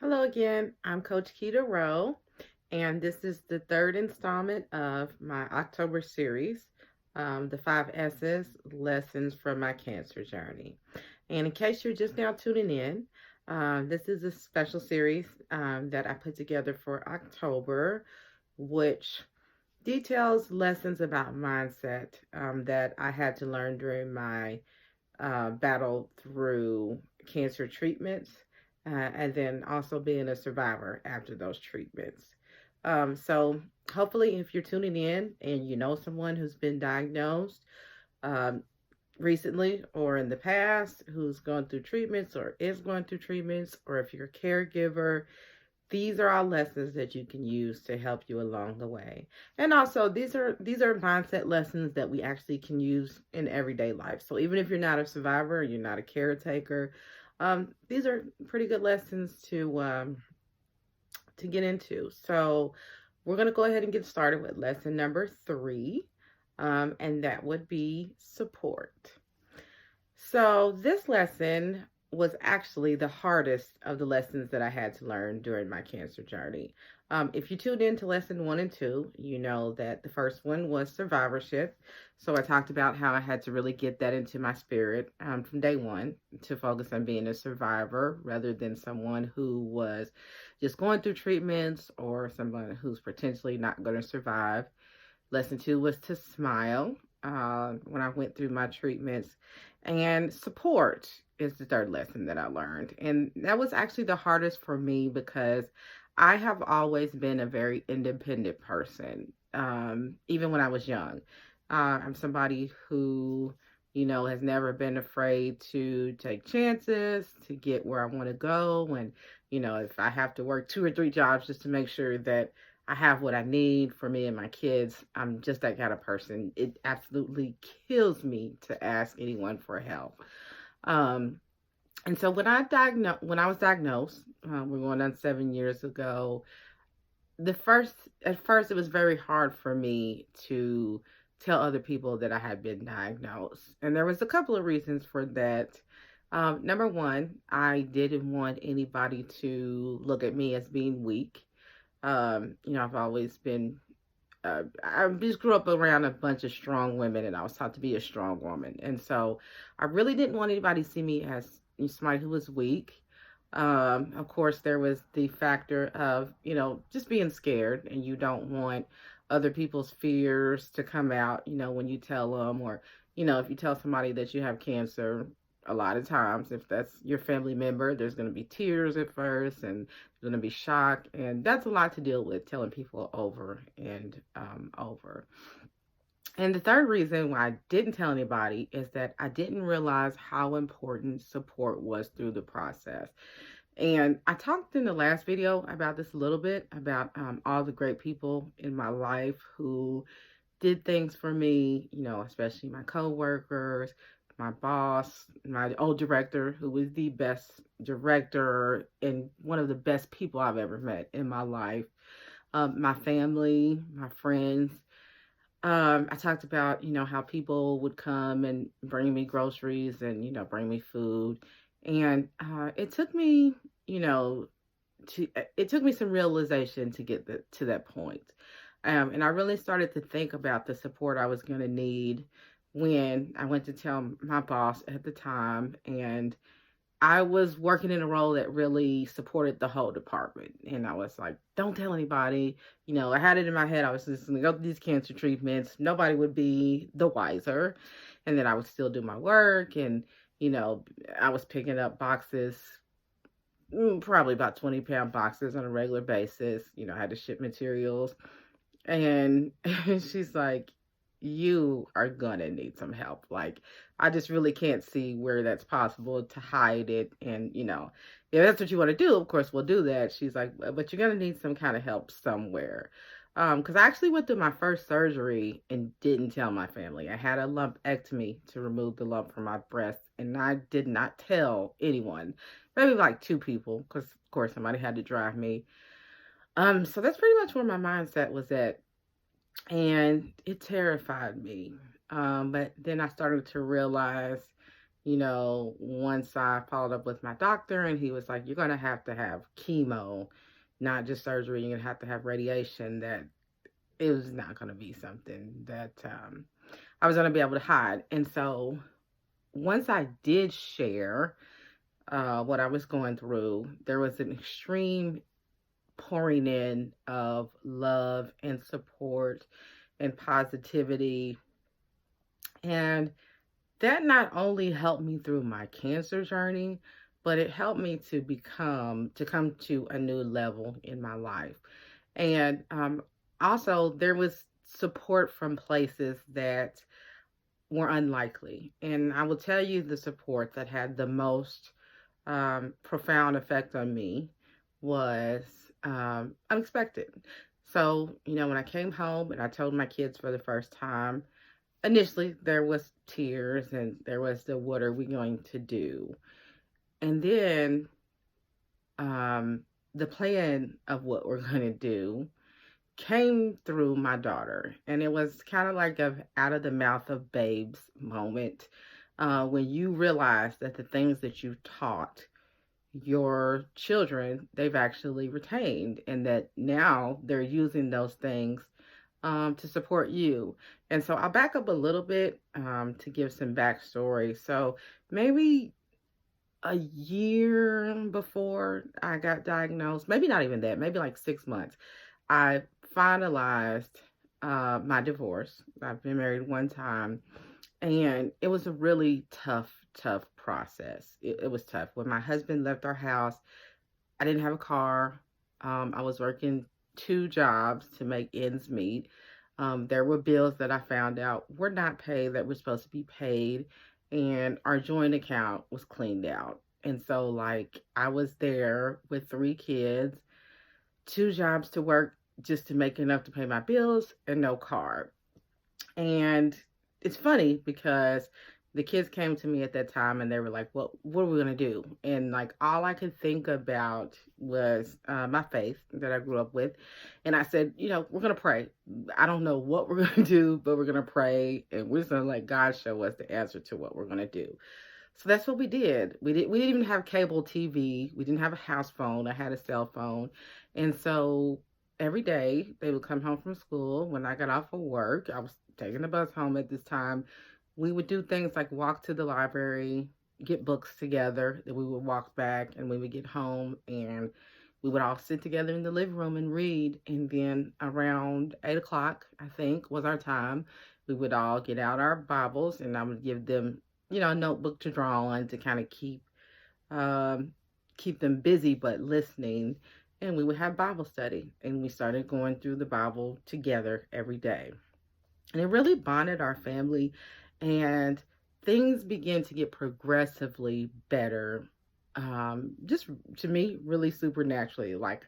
Hello again. I'm Coach Keita Rowe, and this is the third installment of my October series, the 5 S's Lessons from My Cancer Journey. And in case you're just now tuning in, this is a special series that I put together for October, which details lessons about mindset that I had to learn during my battle through cancer treatments, and then also being a survivor after those treatments. So, hopefully, if you're tuning in and you know someone who's been diagnosed um, recently or in the past who's gone through treatments or is going through treatments, or if you're a caregiver, these are all lessons that you can use to help you along the way. And also these are mindset lessons that we actually can use in everyday life. So even if you're not a survivor, you're not a caretaker, these are pretty good lessons to get into. So we're going to go ahead and get started with lesson number 3, and that would be support. So this lesson was actually the hardest of the lessons that I had to learn during my cancer journey. If you tuned into lesson 1 and 2, you know that the first one was survivorship. So I talked about how I had to really get that into my spirit from day one to focus on being a survivor rather than someone who was just going through treatments or someone who's potentially not going to survive. Lesson 2 was to smile when I went through my treatments. And support is the third lesson that I learned. And that was actually the hardest for me because I have always been a very independent person, even when I was young. I'm somebody who, has never been afraid to take chances to get where I want to go. And, if I have to work 2 or 3 jobs just to make sure that I have what I need for me and my kids. I'm just that kind of person. It absolutely kills me to ask anyone for help. Um, and so when I was diagnosed, we're going on 7 years ago. At first, it was very hard for me to tell other people that I had been diagnosed, and there was a couple of reasons for that. Number one, I didn't want anybody to look at me as being weak. I've always been, I just grew up around a bunch of strong women and I was taught to be a strong woman. And so I really didn't want anybody to see me as somebody who was weak. Of course, there was the factor of, just being scared and you don't want other people's fears to come out, when you tell them, or, if you tell somebody that you have cancer, a lot of times, if that's your family member, there's going to be tears at first and going to be shock, and that's a lot to deal with telling people over and over. And the third reason why I didn't tell anybody is that I didn't realize how important support was through the process. And I talked in the last video about this a little bit about all the great people in my life who did things for me, especially my coworkers, my boss, my old director, who was the best director and one of the best people I've ever met in my life, my family, my friends. I talked about, how people would come and bring me groceries and, bring me food. And it took me, it took me some realization to get to that point. And I really started to think about the support I was going to need when I went to tell my boss at the time. And I was working in a role that really supported the whole department. And I was like, don't tell anybody. I had it in my head. I was just going to go through these cancer treatments. Nobody would be the wiser. And then I would still do my work. And, I was picking up boxes, probably about 20-pound boxes on a regular basis. I had to ship materials. And she's like, you are gonna need some help. Like, I just really can't see where that's possible to hide it. And, if that's what you want to do, of course, we'll do that. She's like, but you're gonna need some kind of help somewhere. Because I actually went through my first surgery and didn't tell my family. I had a lumpectomy to remove the lump from my breast, and I did not tell anyone. Maybe like 2 people, because of course somebody had to drive me. So that's pretty much where my mindset was at, and it terrified me. But then I started to realize, once I followed up with my doctor and he was like, you're going to have chemo, not just surgery. You're going to have radiation. That it was not going to be something that I was going to be able to hide. And so once I did share what I was going through, there was an extreme pouring in of love and support and positivity. And that not only helped me through my cancer journey, but it helped me to come to a new level in my life. And also, there was support from places that were unlikely. And I will tell you the support that had the most profound effect on me was unexpected. So, when I came home and I told my kids for the first time, initially there was tears and there was the what are we going to do? And then the plan of what we're going to do came through my daughter. And it was kind of like a out of the mouth of babes moment when you realize that the things that you taught your children, they've actually retained, and that now they're using those things to support you. And so I'll back up a little bit to give some backstory. So maybe a year before I got diagnosed, maybe not even that, maybe like 6 months, I finalized my divorce. I've been married one time, and it was a really tough process. It was tough. When my husband left our house, I didn't have a car. I was working 2 jobs to make ends meet. There were bills that I found out were not paid that were supposed to be paid, and our joint account was cleaned out. And so, like, I was there with 3 kids, 2 jobs to work just to make enough to pay my bills, and no car. And it's funny because the kids came to me at that time and they were like, what are we going to do? And like, all I could think about was my faith that I grew up with. And I said, we're going to pray. I don't know what we're going to do, but we're going to pray. And we're just going to let God show us the answer to what we're going to do. So that's what we did. We didn't even have cable TV. We didn't have a house phone. I had a cell phone. And so every day they would come home from school. When I got off of work, I was taking the bus home at this time. We would do things like walk to the library, get books together, then we would walk back, and we would get home and we would all sit together in the living room and read. And then around 8 o'clock, I think, was our time. We would all get out our Bibles and I would give them, a notebook to draw on to kind of keep them busy but listening. And we would have Bible study, and we started going through the Bible together every day. And it really bonded our family, and things began to get progressively better. Just to me, really supernaturally. Like,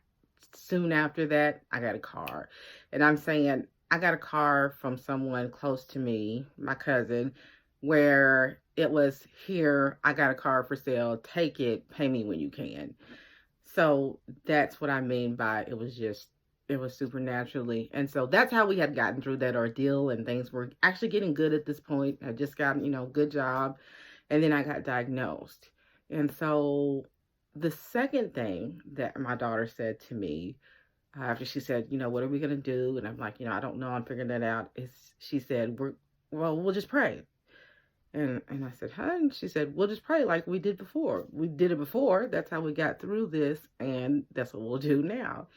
soon after that, I got a car. And I'm saying I got a car from someone close to me, my cousin, where it was, here, I got a car for sale, take it, pay me when you can. So that's what I mean by it was supernaturally. And so that's how we had gotten through that ordeal, and things were actually getting good at this point. I just got, good job. And then I got diagnosed. And so the second thing that my daughter said to me, after she said, what are we going to do? And I'm like, I don't know. I'm figuring that out. She said, we'll just pray. And I said, huh? And she said, we'll just pray like we did before. We did it before. That's how we got through this. And that's what we'll do now.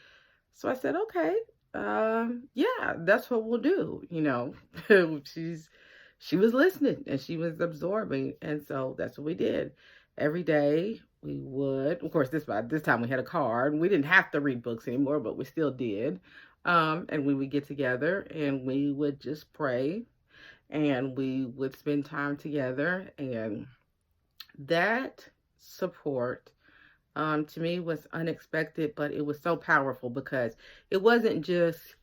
So I said, okay, yeah, that's what we'll do. She was listening and she was absorbing. And so that's what we did. Every day we would, of course, this time we had a car and we didn't have to read books anymore, but we still did. And we would get together and we would just pray and we would spend time together. And that support to me was unexpected, but it was so powerful because it wasn't just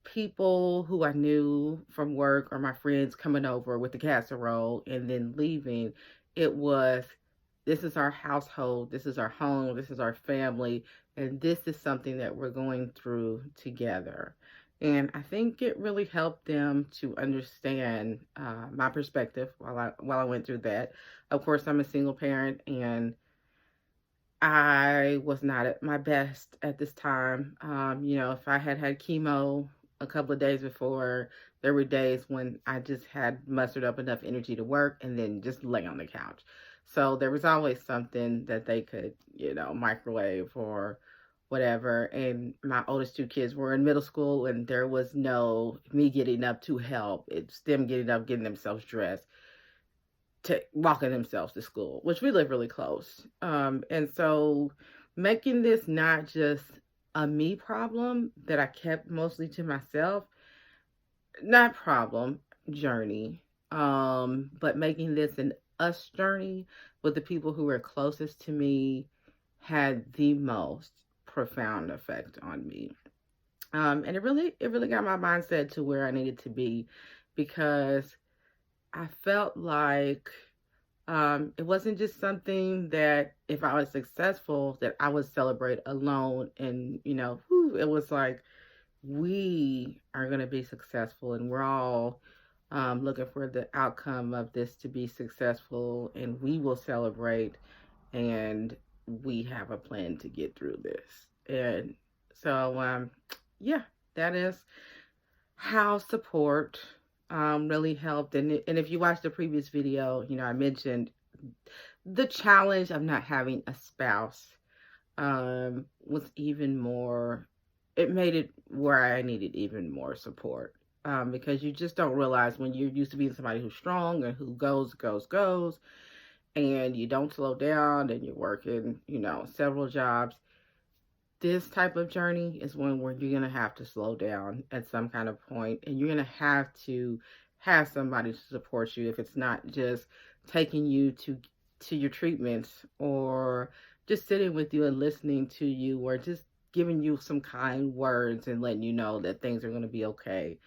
people who I knew from work or my friends coming over with the casserole and then leaving. It was, this is our household, this is our home, this is our family, and this is something that we're going through together. And I think it really helped them to understand my perspective while I went through that. Of course, I'm a single parent, and I was not at my best at this time. If I had had chemo a couple of days before, there were days when I just had mustered up enough energy to work and then just lay on the couch. So there was always something that they could, microwave or whatever. And my oldest two kids were in middle school, and there was no me getting up to help. It's them getting up, getting themselves dressed, to walking themselves to school, which we live really close. And so making this not just a me problem that I kept mostly to myself, not problem, journey, but making this an us journey with the people who were closest to me had the most profound effect on me. And it really got my mindset to where I needed to be, because I felt like it wasn't just something that if I was successful that I would celebrate alone. And it was like we are going to be successful, and we're all looking for the outcome of this to be successful, and we will celebrate, and we have a plan to get through this. And so, yeah, that is how support really helped. And if you watched the previous video, I mentioned the challenge of not having a spouse was even more, it made it where I needed even more support. Because you just don't realize when you're used to being somebody who's strong and who goes, and you don't slow down and you're working, several jobs. This type of journey is one where you're going to have to slow down at some kind of point, and you're going to have somebody to support you. If it's not just taking you to your treatments, or just sitting with you and listening to you, or just giving you some kind words and letting you know that things are going to be okay.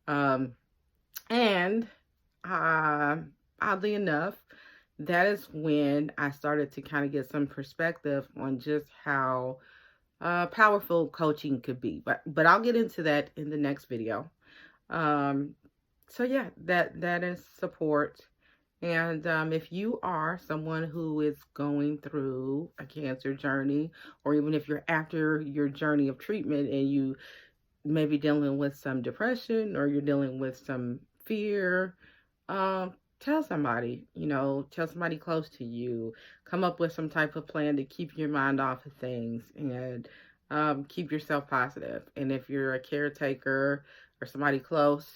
And oddly enough, that is when I started to kind of get some perspective on just how powerful coaching could be. But I'll get into that in the next video. So yeah, that is support. And if you are someone who is going through a cancer journey, or even if you're after your journey of treatment and you may be dealing with some depression, or you're dealing with some fear, tell somebody, tell somebody close to you. Come up with some type of plan to keep your mind off of things, and keep yourself positive. And if you're a caretaker or somebody close,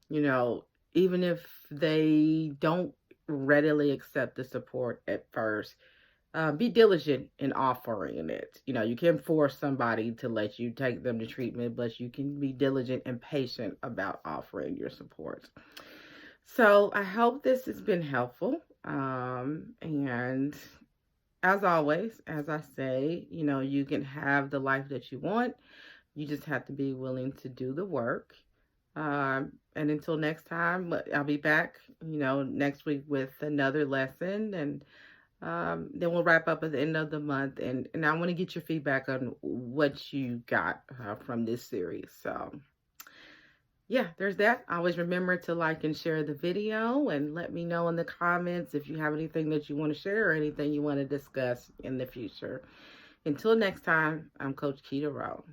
even if they don't readily accept the support at first, be diligent in offering it. You can't force somebody to let you take them to treatment, but you can be diligent and patient about offering your support. So I hope this has been helpful. And as always, as I say, you can have the life that you want. You just have to be willing to do the work. And until next time, I'll be back, next week with another lesson. And then we'll wrap up at the end of the month. And I want to get your feedback on what you got from this series. So yeah, there's that. Always remember to like and share the video, and let me know in the comments if you have anything that you want to share or anything you want to discuss in the future. Until next time, I'm Coach Keita Rowe.